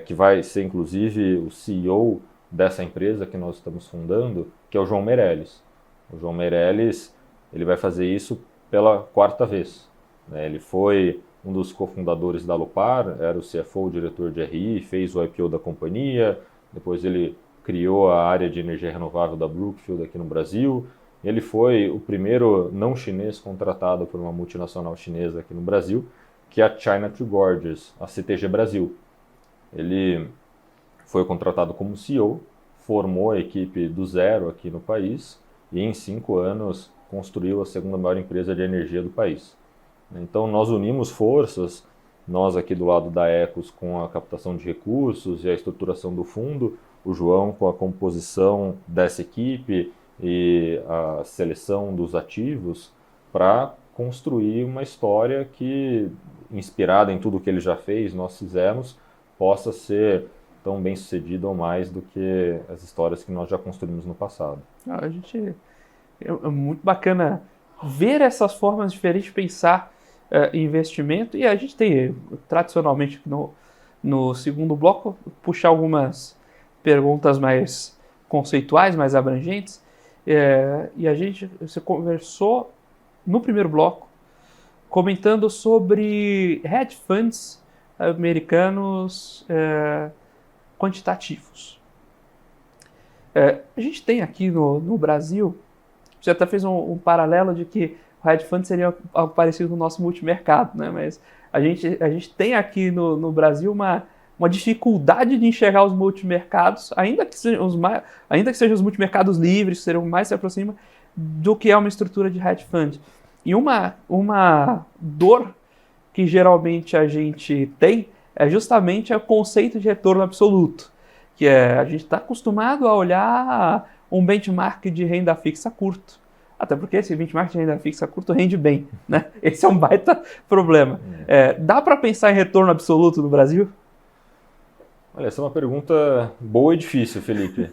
que vai ser, inclusive, o CEO dessa empresa que nós estamos fundando, que é o João Meirelles. O João Meirelles, ele vai fazer isso pela 4ª vez. Ele foi um dos cofundadores da Alupar, era o CFO, o diretor de RI, fez o IPO da companhia, depois ele criou a área de energia renovável da Brookfield aqui no Brasil. Ele foi o primeiro não chinês contratado por uma multinacional chinesa aqui no Brasil, que é a China Tree Gorges, a CTG Brasil. Ele foi contratado como CEO, formou a equipe do zero aqui no país e em 5 anos construiu a 2ª maior empresa de energia do país. Então nós unimos forças, nós aqui do lado da Ecos com a captação de recursos e a estruturação do fundo, o João com a composição dessa equipe e a seleção dos ativos para construir uma história que, inspirada em tudo que ele já fez, nós fizemos, possa ser tão bem sucedida ou mais do que as histórias que nós já construímos no passado. É muito bacana ver essas formas diferentes de pensar investimento, e a gente tem, tradicionalmente, no segundo bloco, puxar algumas perguntas mais conceituais, mais abrangentes, e você conversou no primeiro bloco comentando sobre hedge funds americanos quantitativos. A gente tem aqui no Brasil, você até fez um paralelo de que o hedge fund seria algo parecido com o nosso multimercado, né? Mas a gente tem aqui no Brasil uma dificuldade de enxergar os multimercados, ainda que sejam os multimercados livres, que serão mais se aproxima do que é uma estrutura de hedge fund. E uma dor que geralmente a gente tem é justamente o conceito de retorno absoluto, que a gente está acostumado a olhar um benchmark de renda fixa curto. Até porque esse benchmark de renda fixa curto rende bem, né? Esse é um baita problema. Dá para pensar em retorno absoluto no Brasil? Olha, essa é uma pergunta boa e difícil, Felipe.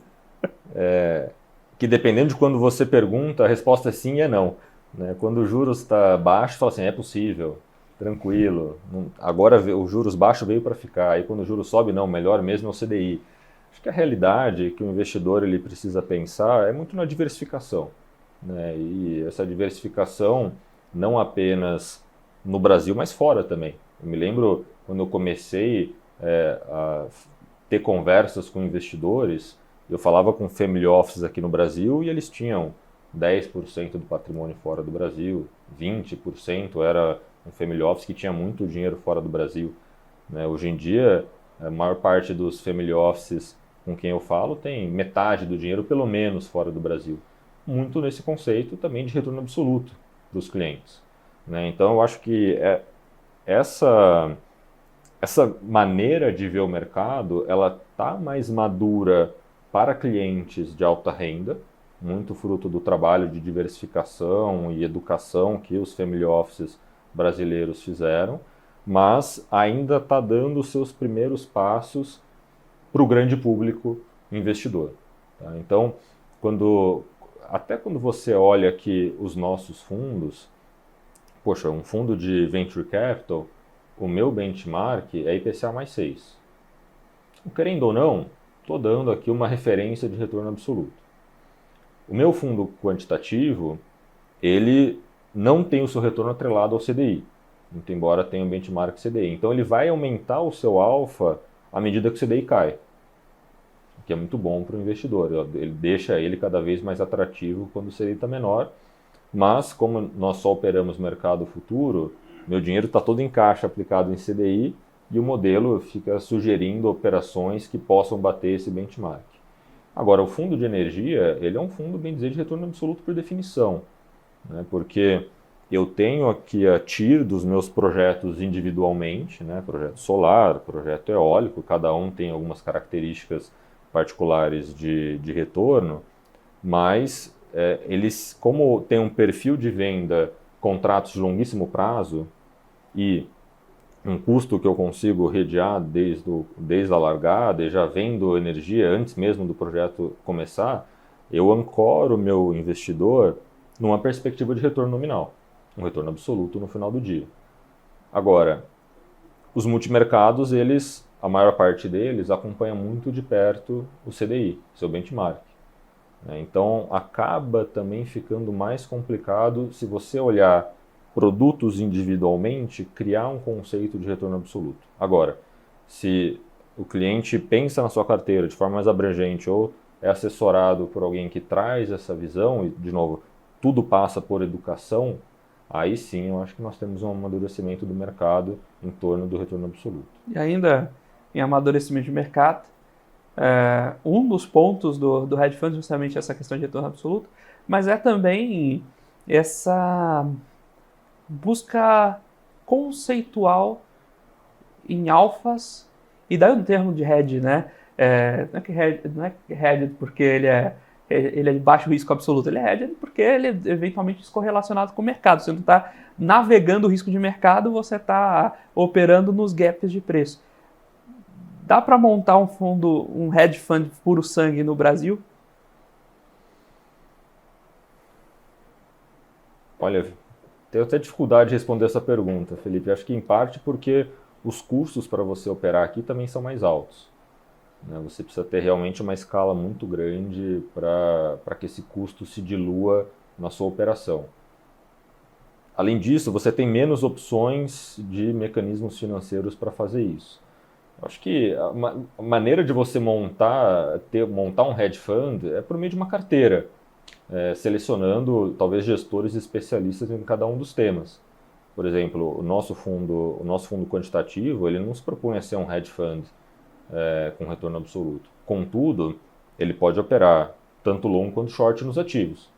Que dependendo de quando você pergunta, a resposta é sim e não. Né? Quando o juros está baixo, fala assim, é possível, tranquilo. Agora o juros baixo veio para ficar. Aí quando o juros sobe, não, melhor mesmo é o CDI. Acho que a realidade que o investidor ele precisa pensar é muito na diversificação. Né? E essa diversificação não apenas no Brasil, mas fora também. Eu me lembro quando eu comecei a ter conversas com investidores, eu falava com family offices aqui no Brasil e eles tinham 10% do patrimônio fora do Brasil, 20% era um family office que tinha muito dinheiro fora do Brasil. Né? Hoje em dia, a maior parte dos family offices com quem eu falo tem metade do dinheiro pelo menos fora do Brasil. Muito nesse conceito também de retorno absoluto para os clientes. Né? Então eu acho que essa maneira de ver o mercado, ela está mais madura para clientes de alta renda, muito fruto do trabalho de diversificação e educação que os family offices brasileiros fizeram, mas ainda está dando os seus primeiros passos para o grande público investidor. Tá? Então, até quando você olha aqui os nossos fundos, poxa, um fundo de Venture Capital, o meu benchmark é IPCA mais 6. Querendo ou não, estou dando aqui uma referência de retorno absoluto. O meu fundo quantitativo, ele não tem o seu retorno atrelado ao CDI. muito embora tenha um benchmark CDI. Então ele vai aumentar o seu alfa à medida que o CDI cai, o que é muito bom para o investidor. Ele deixa ele cada vez mais atrativo quando o CDI está menor, mas como nós só operamos mercado futuro, meu dinheiro está todo em caixa aplicado em CDI e o modelo fica sugerindo operações que possam bater esse benchmark. Agora, o fundo de energia, ele é um fundo, bem dizer, de retorno absoluto por definição, né? Porque eu tenho aqui a TIR dos meus projetos individualmente, né? Projeto solar, projeto eólico, cada um tem algumas características particulares de retorno, mas eles, como tem um perfil de venda, contratos de longuíssimo prazo e um custo que eu consigo redear desde a largada e já vendo energia antes mesmo do projeto começar, eu ancoro o meu investidor numa perspectiva de retorno nominal, um retorno absoluto no final do dia. Agora, os multimercados, a maior parte deles acompanha muito de perto o CDI, seu benchmark. Então, acaba também ficando mais complicado se você olhar produtos individualmente, criar um conceito de retorno absoluto. Agora, se o cliente pensa na sua carteira de forma mais abrangente ou é assessorado por alguém que traz essa visão, e, de novo, tudo passa por educação, aí sim eu acho que nós temos um amadurecimento do mercado em torno do retorno absoluto. E ainda em amadurecimento de mercado, um dos pontos do hedge fund é justamente essa questão de retorno absoluto, mas é também essa busca conceitual em alfas, e daí o termo de hedge, né? Não é hedge porque ele é de baixo risco absoluto, ele é hedge porque ele é eventualmente descorrelacionado com o mercado. Você não está navegando o risco de mercado, você está operando nos gaps de preço. Dá para montar um hedge fund puro sangue no Brasil? Olha, tenho até dificuldade de responder essa pergunta, Felipe. Acho que em parte porque os custos para você operar aqui também são mais altos. Você precisa ter realmente uma escala muito grande para que esse custo se dilua na sua operação. Além disso, você tem menos opções de mecanismos financeiros para fazer isso. Eu acho que a maneira de você montar um hedge fund é por meio de uma carteira, selecionando talvez gestores especialistas em cada um dos temas. Por exemplo, o nosso fundo quantitativo, ele não se propõe a ser um hedge fund com retorno absoluto. Contudo, ele pode operar tanto long quanto short nos ativos.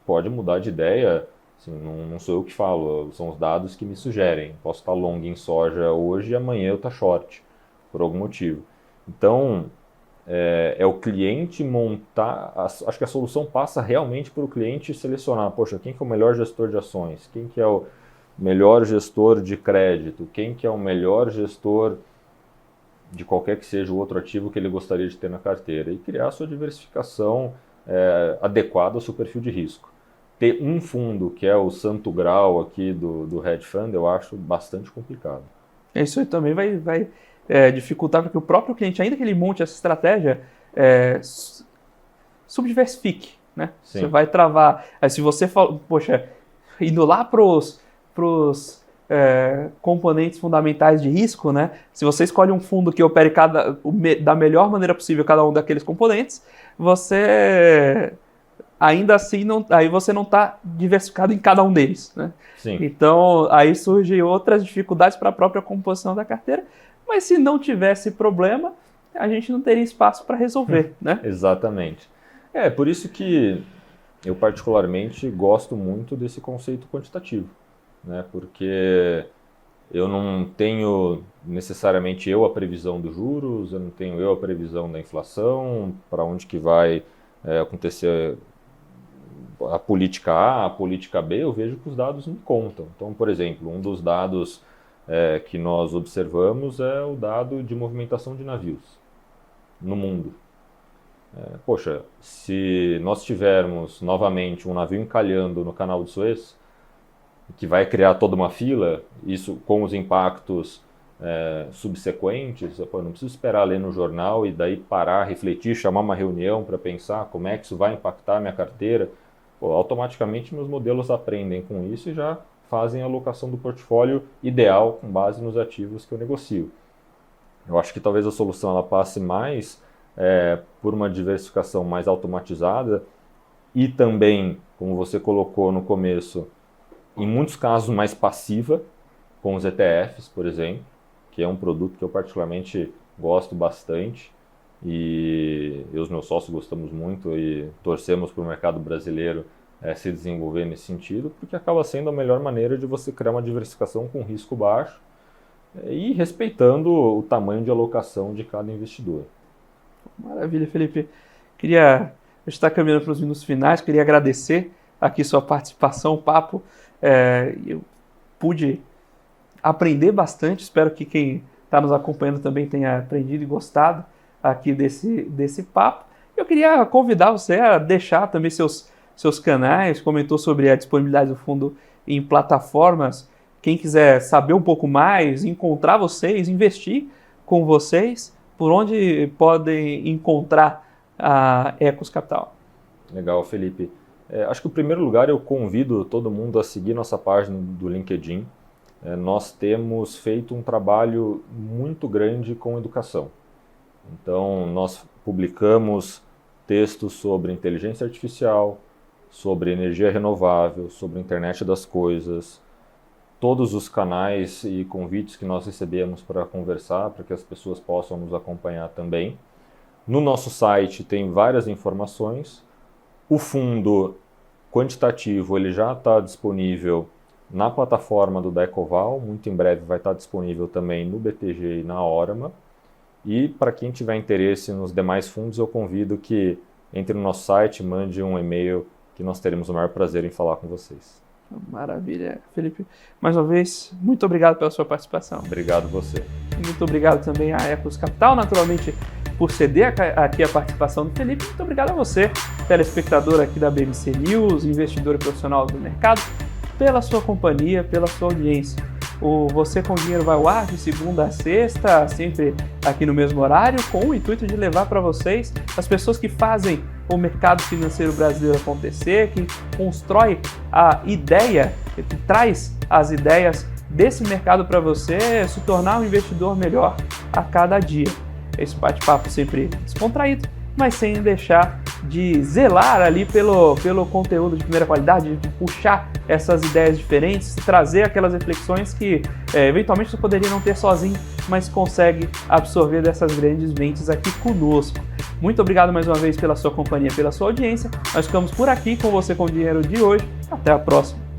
Pode mudar de ideia, assim, não sou eu que falo, são os dados que me sugerem. Posso estar long em soja hoje e amanhã eu estar short, por algum motivo. Então, é o cliente montar, acho que a solução passa realmente para o cliente selecionar, poxa, quem que é o melhor gestor de ações, quem que é o melhor gestor de crédito, quem que é o melhor gestor de qualquer que seja o outro ativo que ele gostaria de ter na carteira e criar a sua diversificação adequada ao seu perfil de risco. Ter um fundo que é o santo grau aqui do hedge fund, eu acho bastante complicado. Isso aí também vai dificultar, porque o próprio cliente, ainda que ele monte essa estratégia, subdiversifique, né? Sim. Você vai travar. Aí se você fala, poxa, indo lá pros componentes fundamentais de risco, né? Se você escolhe um fundo que opere da melhor maneira possível cada um daqueles componentes, você ainda assim aí você não está diversificado em cada um deles, né? Sim. Então aí surgem outras dificuldades para a própria composição da carteira, mas se não tivesse problema, a gente não teria espaço para resolver, né? Exatamente. Por isso que eu particularmente gosto muito desse conceito quantitativo, né? Porque eu não tenho necessariamente a previsão dos juros, eu não tenho a previsão da inflação, para onde que vai acontecer a política A, a política B, eu vejo que os dados me contam. Então, por exemplo, um dos dados que nós observamos é o dado de movimentação de navios no mundo. Poxa, se nós tivermos novamente um navio encalhando no canal de Suez, que vai criar toda uma fila, isso com os impactos subsequentes, não preciso esperar ler no jornal e daí parar, refletir, chamar uma reunião para pensar como é que isso vai impactar a minha carteira. Automaticamente meus modelos aprendem com isso e já fazem a alocação do portfólio ideal com base nos ativos que eu negocio. Eu acho que talvez a solução ela passe mais por uma diversificação mais automatizada e também, como você colocou no começo, em muitos casos mais passiva, com os ETFs, por exemplo, que é um produto que eu particularmente gosto bastante e eu e os meus sócios gostamos muito e torcemos para o mercado brasileiro se desenvolver nesse sentido, porque acaba sendo a melhor maneira de você criar uma diversificação com risco baixo e respeitando o tamanho de alocação de cada investidor. Maravilha, Felipe. A gente está caminhando para os minutos finais, queria agradecer aqui sua participação, o papo. Eu pude aprender bastante, espero que quem está nos acompanhando também tenha aprendido e gostado aqui desse papo. Eu queria convidar você a deixar também seus canais, comentou sobre a disponibilidade do fundo em plataformas. Quem quiser saber um pouco mais, encontrar vocês, investir com vocês, por onde podem encontrar a Ecos Capital? Legal, Felipe. Acho que, em primeiro lugar, eu convido todo mundo a seguir nossa página do LinkedIn. Nós temos feito um trabalho muito grande com educação. Então, nós publicamos textos sobre inteligência artificial, sobre energia renovável, sobre a internet das coisas, todos os canais e convites que nós recebemos para conversar, para que as pessoas possam nos acompanhar também. No nosso site tem várias informações. O fundo quantitativo ele já está disponível na plataforma do Decoval, muito em breve vai estar disponível também no BTG e na Orama. E para quem tiver interesse nos demais fundos, eu convido que entre no nosso site, mande um e-mail, que nós teremos o maior prazer em falar com vocês. Maravilha, Felipe. Mais uma vez, muito obrigado pela sua participação. Obrigado você. Muito obrigado também à Ecos Capital, naturalmente, por ceder aqui a participação do Felipe. Muito obrigado a você, telespectador aqui da BMC News, investidor e profissional do mercado, pela sua companhia, pela sua audiência. O Você com Dinheiro vai ao ar de segunda a sexta, sempre aqui no mesmo horário, com o intuito de levar para vocês as pessoas que fazem o mercado financeiro brasileiro acontecer, que constrói a ideia, que traz as ideias desse mercado para você se tornar um investidor melhor a cada dia. Esse bate-papo sempre descontraído, mas sem deixar de zelar ali pelo conteúdo de primeira qualidade, de puxar essas ideias diferentes, trazer aquelas reflexões que eventualmente você poderia não ter sozinho, mas consegue absorver dessas grandes mentes aqui conosco. Muito obrigado mais uma vez pela sua companhia, pela sua audiência. Nós ficamos por aqui com Você com Dinheiro de hoje. Até a próxima.